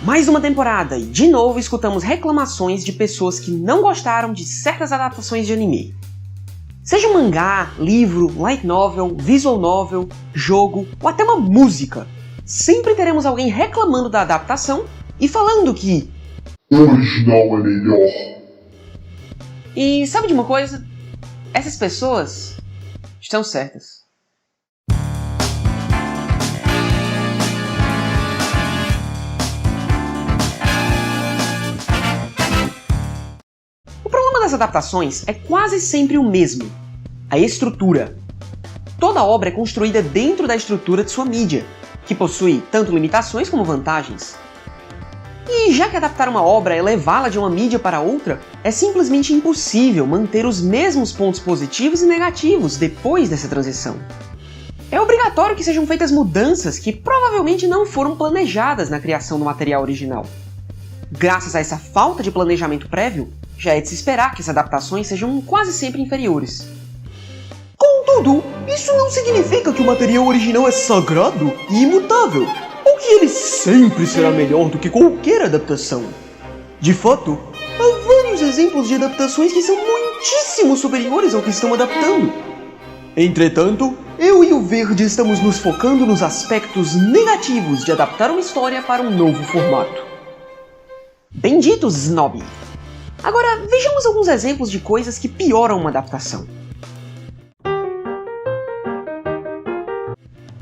Mais uma temporada e de novo escutamos reclamações de pessoas que não gostaram de certas adaptações de anime. Seja um mangá, livro, light novel, visual novel, jogo ou até uma música, sempre teremos alguém reclamando da adaptação e falando que o original é melhor. E sabe de uma coisa? Essas pessoas estão certas. O problema das adaptações é quase sempre o mesmo: a estrutura. Toda obra é construída dentro da estrutura de sua mídia, que possui tanto limitações como vantagens. E já que adaptar uma obra é levá-la de uma mídia para outra, é simplesmente impossível manter os mesmos pontos positivos e negativos depois dessa transição. É obrigatório que sejam feitas mudanças que provavelmente não foram planejadas na criação do material original. Graças a essa falta de planejamento prévio, já é de se esperar que as adaptações sejam quase sempre inferiores. Contudo, isso não significa que o material original é sagrado e imutável, ou que ele sempre será melhor do que qualquer adaptação. De fato, há vários exemplos de adaptações que são muitíssimo superiores ao que estão adaptando. Entretanto, eu e o Verde estamos nos focando nos aspectos negativos de adaptar uma história para um novo formato. Benditos, Snob! Agora, vejamos alguns exemplos de coisas que pioram uma adaptação.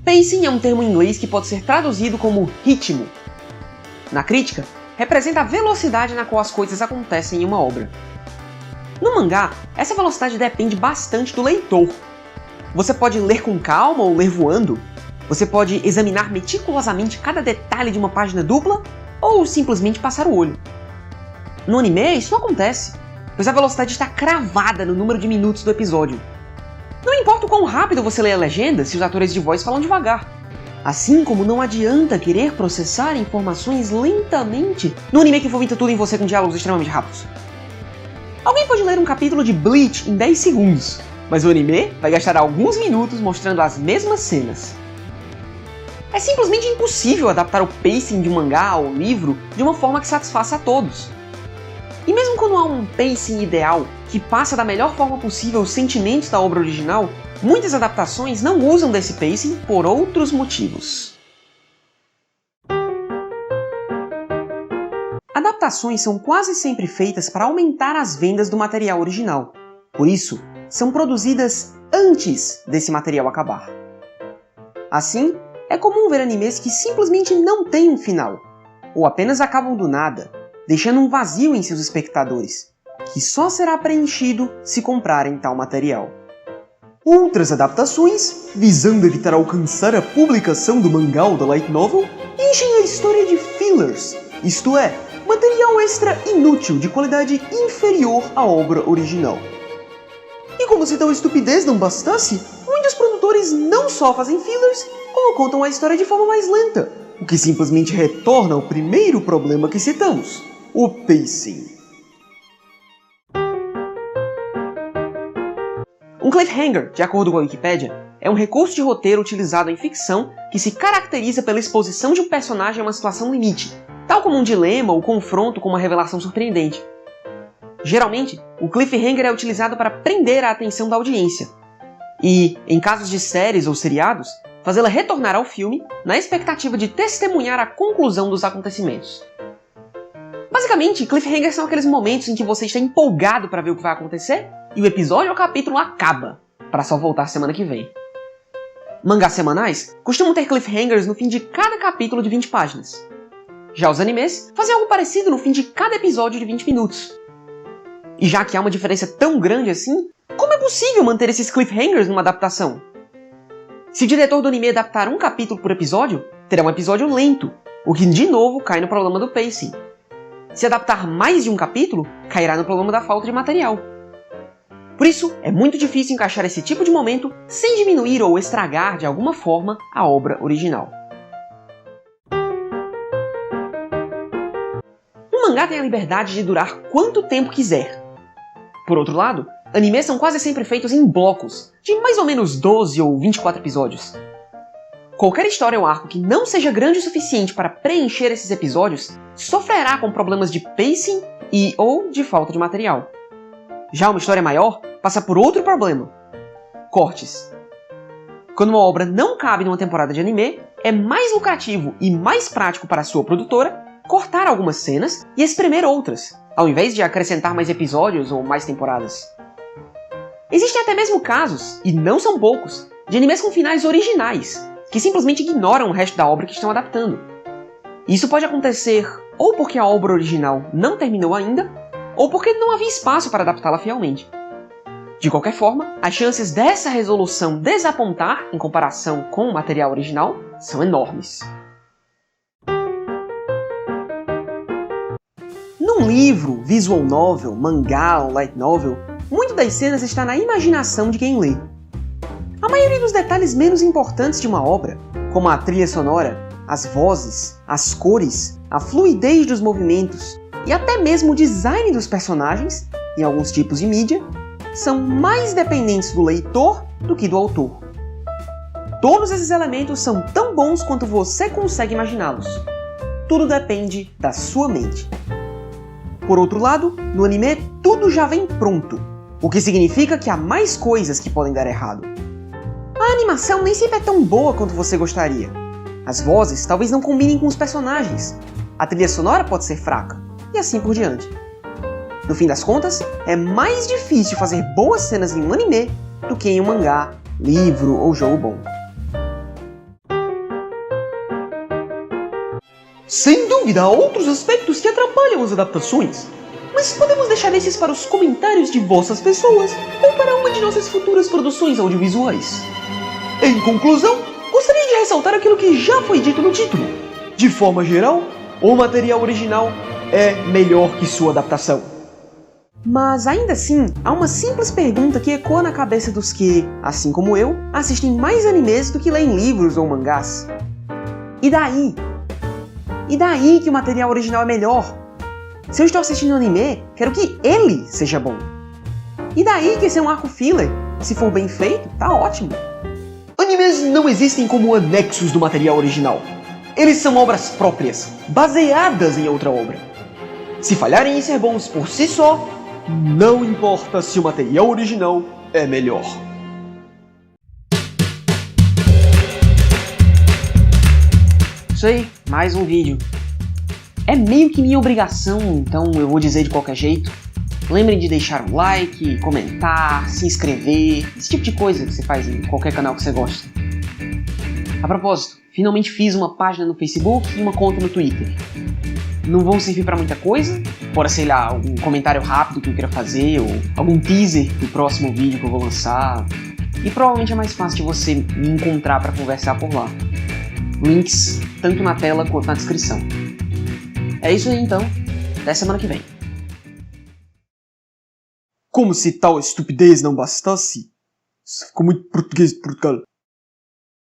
Pacing é um termo em inglês que pode ser traduzido como ritmo. Na crítica, representa a velocidade na qual as coisas acontecem em uma obra. No mangá, essa velocidade depende bastante do leitor. Você pode ler com calma ou ler voando. Você pode examinar meticulosamente cada detalhe de uma página dupla ou simplesmente passar o olho. No anime, isso não acontece, pois a velocidade está cravada no número de minutos do episódio. Não importa o quão rápido você lê a legenda se os atores de voz falam devagar. Assim como não adianta querer processar informações lentamente no anime que vomita tudo em você com diálogos extremamente rápidos. Alguém pode ler um capítulo de Bleach em 10 segundos, mas o anime vai gastar alguns minutos mostrando as mesmas cenas. É simplesmente impossível adaptar o pacing de um mangá ou livro de uma forma que satisfaça a todos. E mesmo quando há um pacing ideal que passa da melhor forma possível os sentimentos da obra original, muitas adaptações não usam desse pacing por outros motivos. Adaptações são quase sempre feitas para aumentar as vendas do material original. Por isso, são produzidas antes desse material acabar. Assim, é comum ver animes que simplesmente não têm um final, ou apenas acabam do nada, deixando um vazio em seus espectadores, que só será preenchido se comprarem tal material. Outras adaptações, visando evitar alcançar a publicação do mangá ou da light novel, enchem a história de fillers, isto é, material extra inútil de qualidade inferior à obra original. E como se tal estupidez não bastasse, muitos produtores não só fazem fillers, como contam a história de forma mais lenta, o que simplesmente retorna ao primeiro problema que citamos: o pacing. Um cliffhanger, de acordo com a Wikipedia, é um recurso de roteiro utilizado em ficção que se caracteriza pela exposição de um personagem a uma situação limite, tal como um dilema ou confronto com uma revelação surpreendente. Geralmente, o cliffhanger é utilizado para prender a atenção da audiência, e, em casos de séries ou seriados, fazê-la retornar ao filme na expectativa de testemunhar a conclusão dos acontecimentos. Basicamente, cliffhangers são aqueles momentos em que você está empolgado para ver o que vai acontecer e o episódio ou capítulo acaba, para só voltar semana que vem. Mangás semanais costumam ter cliffhangers no fim de cada capítulo de 20 páginas. Já os animes fazem algo parecido no fim de cada episódio de 20 minutos. E já que há uma diferença tão grande assim, como é possível manter esses cliffhangers numa adaptação? Se o diretor do anime adaptar um capítulo por episódio, terá um episódio lento, o que de novo cai no problema do pacing. Se adaptar mais de um capítulo, cairá no problema da falta de material. Por isso, é muito difícil encaixar esse tipo de momento sem diminuir ou estragar de alguma forma a obra original. Um mangá tem a liberdade de durar quanto tempo quiser. Por outro lado, animes são quase sempre feitos em blocos, de mais ou menos 12 ou 24 episódios. Qualquer história ou arco que não seja grande o suficiente para preencher esses episódios sofrerá com problemas de pacing ou de falta de material. Já uma história maior passa por outro problema: cortes. Quando uma obra não cabe numa temporada de anime, é mais lucrativo e mais prático para a sua produtora cortar algumas cenas e espremer outras, ao invés de acrescentar mais episódios ou mais temporadas. Existem até mesmo casos, e não são poucos, de animes com finais originais, que simplesmente ignoram o resto da obra que estão adaptando. Isso pode acontecer ou porque a obra original não terminou ainda, ou porque não havia espaço para adaptá-la fielmente. De qualquer forma, as chances dessa resolução desapontar em comparação com o material original são enormes. Num livro, visual novel, mangá ou light novel, muito das cenas está na imaginação de quem lê. A maioria dos detalhes menos importantes de uma obra, como a trilha sonora, as vozes, as cores, a fluidez dos movimentos e até mesmo o design dos personagens, em alguns tipos de mídia, são mais dependentes do leitor do que do autor. Todos esses elementos são tão bons quanto você consegue imaginá-los. Tudo depende da sua mente. Por outro lado, no anime tudo já vem pronto, o que significa que há mais coisas que podem dar errado. A animação nem sempre é tão boa quanto você gostaria. As vozes talvez não combinem com os personagens. A trilha sonora pode ser fraca, e assim por diante. No fim das contas, é mais difícil fazer boas cenas em um anime do que em um mangá, livro ou jogo bom. Sem dúvida, há outros aspectos que atrapalham as adaptações, mas podemos deixar esses para os comentários de vossas pessoas ou para uma de nossas futuras produções audiovisuais. Em conclusão, gostaria de ressaltar aquilo que já foi dito no título. De forma geral, o material original é melhor que sua adaptação. Mas ainda assim, há uma simples pergunta que ecoa na cabeça dos que, assim como eu, assistem mais animes do que leem livros ou mangás. E daí? E daí que o material original é melhor? Se eu estou assistindo um anime, quero que ele seja bom. E daí que esse é um arco filler? Se for bem feito, tá ótimo. Animes não existem como anexos do material original. Eles são obras próprias, baseadas em outra obra. Se falharem em ser bons por si só, não importa se o material original é melhor. Isso aí, mais um vídeo. É meio que minha obrigação, então eu vou dizer de qualquer jeito. Lembrem de deixar um like, comentar, se inscrever, esse tipo de coisa que você faz em qualquer canal que você gosta. A propósito, finalmente fiz uma página no Facebook e uma conta no Twitter. Não vão servir pra muita coisa, fora, sei lá, algum comentário rápido que eu queira fazer, ou algum teaser do próximo vídeo que eu vou lançar. E provavelmente é mais fácil de você me encontrar pra conversar por lá. Links tanto na tela quanto na descrição. É isso aí então, até semana que vem. Como se tal estupidez não bastasse. Isso ficou muito português de Portugal.